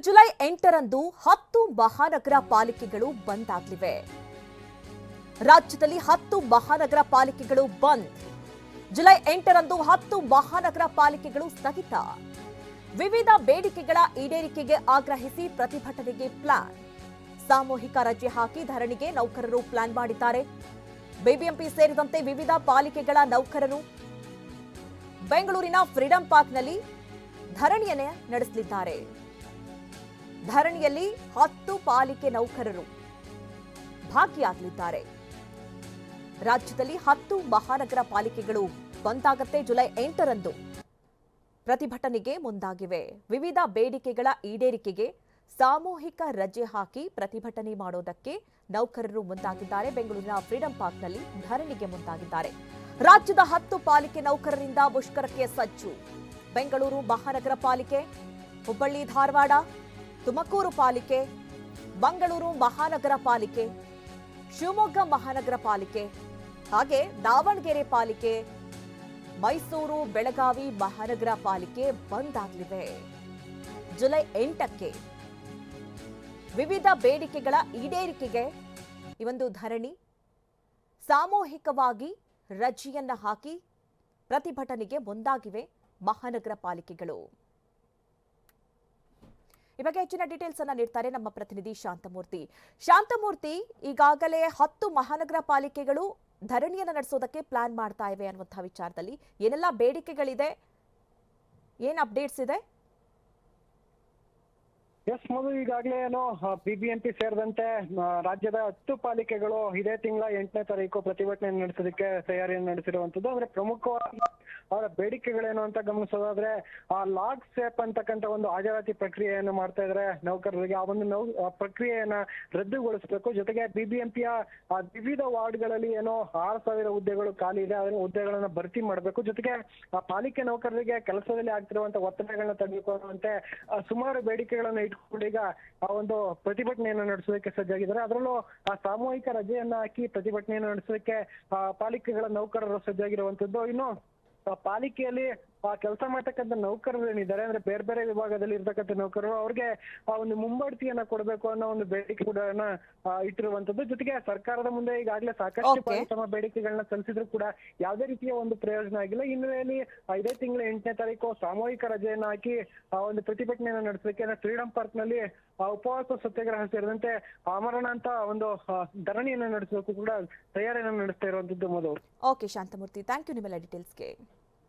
July 8ರಂದು 10 ಮಹಾನಗರ ಪಾಲಿಕೆಗಳು ಬಂದ್ ಆಗಲಿವೆ. ರಾಜ್ಯದಲ್ಲಿ 10 ಮಹಾನಗರ ಪಾಲಿಕೆಗಳು ಬಂದ್. ಜುಲೈ 8ರಂದು 10 ಮಹಾನಗರ ಪಾಲಿಕೆಗಳು ಸ್ಥಗಿತ. ವಿವಿಧ ಬೇಡಿಕೆಗಳ ಈಡೇರಿಕೆಗೆ ಆಗ್ರಹಿಸಿ ಪ್ರತಿಭಟನೆಗೆ ಪ್ಲಾನ್. ಸಾಮೂಹಿಕ ರಜೆ ಹಾಕಿ ಧರಣಿಗೆ ನೌಕರರು ಪ್ಲಾನ್ ಮಾಡಿದ್ದಾರೆ. ಬಿಬಿಎಂಪಿ ಸೇರಿದಂತೆ ವಿವಿಧ ಪಾಲಿಕೆಗಳ ನೌಕರರು ಬೆಂಗಳೂರಿನ ಫ್ರೀಡಂ ಪಾರ್ಕ್ನಲ್ಲಿ ಧರಣಿಯನ್ನೇ ನಡೆಸಲಿದ್ದಾರೆ. ಧರಣಿಯಲ್ಲಿ 10 ಪಾಲಿಕೆ ನೌಕರರು ಭಾಗಿಯಾಗಲಿದ್ದಾರೆ. ರಾಜ್ಯದಲ್ಲಿ 10 ಮಹಾನಗರ ಪಾಲಿಕೆಗಳು ಬಂದಾಗತ್ತೆ. ಜುಲೈ 8ರಂದು ಪ್ರತಿಭಟನೆಗೆ ಮುಂದಾಗಿವೆ. ವಿವಿಧ ಬೇಡಿಕೆಗಳ ಈಡೇರಿಕೆಗೆ ಸಾಮೂಹಿಕ ರಜೆ ಹಾಕಿ ಪ್ರತಿಭಟನೆ ಮಾಡೋದಕ್ಕೆ ನೌಕರರು ಮುಂದಾಗಿದ್ದಾರೆ. ಬೆಂಗಳೂರಿನ ಫ್ರೀಡಂ ಪಾರ್ಕ್ನಲ್ಲಿ ಧರಣಿಗೆ ಮುಂದಾಗಿದ್ದಾರೆ. ರಾಜ್ಯದ 10 ಪಾಲಿಕೆ ನೌಕರರಿಂದ ಮುಷ್ಕರಕ್ಕೆ ಸಜ್ಜು. ಬೆಂಗಳೂರು ಮಹಾನಗರ ಪಾಲಿಕೆ, ಹುಬ್ಬಳ್ಳಿ ಧಾರವಾಡ, ತುಮಕೂರು ಪಾಲಿಕೆ, ಮಂಗಳೂರು ಮಹಾನಗರ ಪಾಲಿಕೆ, ಶಿವಮೊಗ್ಗ ಮಹಾನಗರ ಪಾಲಿಕೆ, ಹಾಗೆ ದಾವಣಗೆರೆ ಪಾಲಿಕೆ, ಮೈಸೂರು, ಬೆಳಗಾವಿ ಮಹಾನಗರ ಪಾಲಿಕೆ ಬಂದ್ ಆಗಲಿವೆ. ಜುಲೈ 8ಕ್ಕೆ ವಿವಿಧ ಬೇಡಿಕೆಗಳ ಈಡೇರಿಕೆಗೆ ಈ ಒಂದು ಧರಣಿ, ಸಾಮೂಹಿಕವಾಗಿ ರಜೆಯನ್ನ ಹಾಕಿ ಪ್ರತಿಭಟನೆಗೆ ಮುಂದಾಗಿವೆ ಮಹಾನಗರ ಪಾಲಿಕೆಗಳು. ಈ ಬಗ್ಗೆ ಹೆಚ್ಚಿನ ಡೀಟೇಲ್ಸ್ ಅನ್ನ ನೀಡ್ತಾರೆ ನಮ್ಮ ಪ್ರತಿನಿಧಿ ಶಾಂತಮೂರ್ತಿ. ಈಗಾಗಲೇ 10 ಮಹಾನಗರ ಪಾಲಿಕೆಗಳು ಧರಣಿಯನ್ನು ನಡೆಸೋದಕ್ಕೆ ಪ್ಲಾನ್ ಮಾಡ್ತಾ ಇವೆ ಅನ್ನುವಂತಹ ವಿಚಾರದಲ್ಲಿ ಏನೆಲ್ಲ ಬೇಡಿಕೆಗಳಿದೆ, ಏನ್ ಅಪ್ಡೇಟ್ಸ್ ಇದೆ? ಎಸ್ ಮಧು, ಈಗಾಗಲೇ ಬಿಬಿಎಂಪಿ ಸೇರಿದಂತೆ ರಾಜ್ಯದ 10 ಪಾಲಿಕೆಗಳು ಇದೇ ತಿಂಗಳ 8ನೇ ತಾರೀಕು ಪ್ರತಿಭಟನೆ ನಡೆಸೋದಕ್ಕೆ ತಯಾರಿಯನ್ನು ನಡೆಸಿರುವಂತದ್ದು. ಅಂದ್ರೆ ಪ್ರಮುಖವಾಗಿ ಅವರ ಬೇಡಿಕೆಗಳೇನು ಅಂತ ಗಮನಿಸೋದಾದ್ರೆ, ಲಾಗ್ ಸೇಪ್ ಅಂತಕ್ಕಂಥ ಒಂದು ಹಾಜರಾತಿ ಪ್ರಕ್ರಿಯೆಯನ್ನು ಮಾಡ್ತಾ ಇದ್ರೆ ನೌಕರರಿಗೆ. ಆ ಒಂದು ಪ್ರಕ್ರಿಯೆಯನ್ನ ರದ್ದುಗೊಳಿಸಬೇಕು. ಜೊತೆಗೆ ಬಿಬಿಎಂಪಿಯ ವಿವಿಧ ವಾರ್ಡ್ಗಳಲ್ಲಿ 6,000 ಹುದ್ದೆಗಳು ಖಾಲಿ ಇದೆ, ಅದನ್ನ ಹುದ್ದೆಗಳನ್ನ ಭರ್ತಿ ಮಾಡಬೇಕು. ಜೊತೆಗೆ ಪಾಲಿಕೆ ನೌಕರರಿಗೆ ಕೆಲಸದಲ್ಲಿ ಆಗ್ತಿರುವಂತಹ ಒತ್ತಡಗಳನ್ನ ತಡೆದುಕೊಳ್ಳುವಂತೆ ಸುಮಾರು ಬೇಡಿಕೆಗಳನ್ನ ಇಟ್ಕೊಂಡು ಈಗ ಆ ಒಂದು ಪ್ರತಿಭಟನೆಯನ್ನು ನಡೆಸೋದಕ್ಕೆ ಸಜ್ಜಾಗಿದ್ದಾರೆ. ಅದರಲ್ಲೂ ಸಾಮೂಹಿಕ ರಜೆಯನ್ನ ಹಾಕಿ ಪ್ರತಿಭಟನೆಯನ್ನು ನಡೆಸೋದಕ್ಕೆ ಪಾಲಿಕೆಗಳ ನೌಕರರು ಸಜ್ಜಾಗಿರುವಂತದ್ದು. ಇನ್ನು ಪಾಲಿಕೆಯಲ್ಲಿ ಕೆಲಸ ಮಾಡ್ತಕ್ಕಂಥ ನೌಕರರು ಏನಿದ್ದಾರೆ, ಅಂದ್ರೆ ಬೇರೆ ಬೇರೆ ವಿಭಾಗದಲ್ಲಿ ಇರ್ತಕ್ಕಂಥ ನೌಕರರು, ಅವ್ರಿಗೆ ಆ ಒಂದು ಮುಂಬಡ್ತಿಯನ್ನ ಕೊಡಬೇಕು ಅನ್ನೋ ಒಂದು ಬೇಡಿಕೆ ಕೂಡ ಇಟ್ಟಿರುವಂತದ್ದು. ಜೊತೆಗೆ ಸರ್ಕಾರದ ಮುಂದೆ ಈಗಾಗಲೇ ಸಾಕಷ್ಟು ತಮ್ಮ ಬೇಡಿಕೆಗಳನ್ನ ಸಲ್ಲಿಸಿದ್ರು ಕೂಡ ಯಾವುದೇ ರೀತಿಯ ಒಂದು ಪ್ರಯೋಜನ ಆಗಿಲ್ಲ. ಹಿನ್ನೆಲೆಯಲ್ಲಿ ಇದೇ ತಿಂಗಳ 8ನೇ ತಾರೀಕು ಸಾಮೂಹಿಕ ರಜೆಯನ್ನ ಹಾಕಿ ಆ ಒಂದು ಪ್ರತಿಭಟನೆಯನ್ನು ನಡೆಸಲಿಕ್ಕೆ ಫ್ರೀಡಂ ಪಾರ್ಕ್ ನಲ್ಲಿ ಉಪವಾಸ ಸತ್ಯಾಗ್ರಹ ಸೇರಿದಂತೆ ಆಮರಣ ಅಂತ ಒಂದು ಧರಣಿಯನ್ನು ನಡೆಸಬೇಕು ಕೂಡ ತಯಾರಿಯನ್ನು ನಡೆಸ್ತಾ ಇರುವಂತದ್ದು. ಮಧು. ಓಕೆ ಶಾಂತಮೂರ್ತಿ, ಥ್ಯಾಂಕ್ ಯು ನಿಮ್ಮೆಲ್ಲ ಡೀಟೇಲ್ಸ್ಗೆ.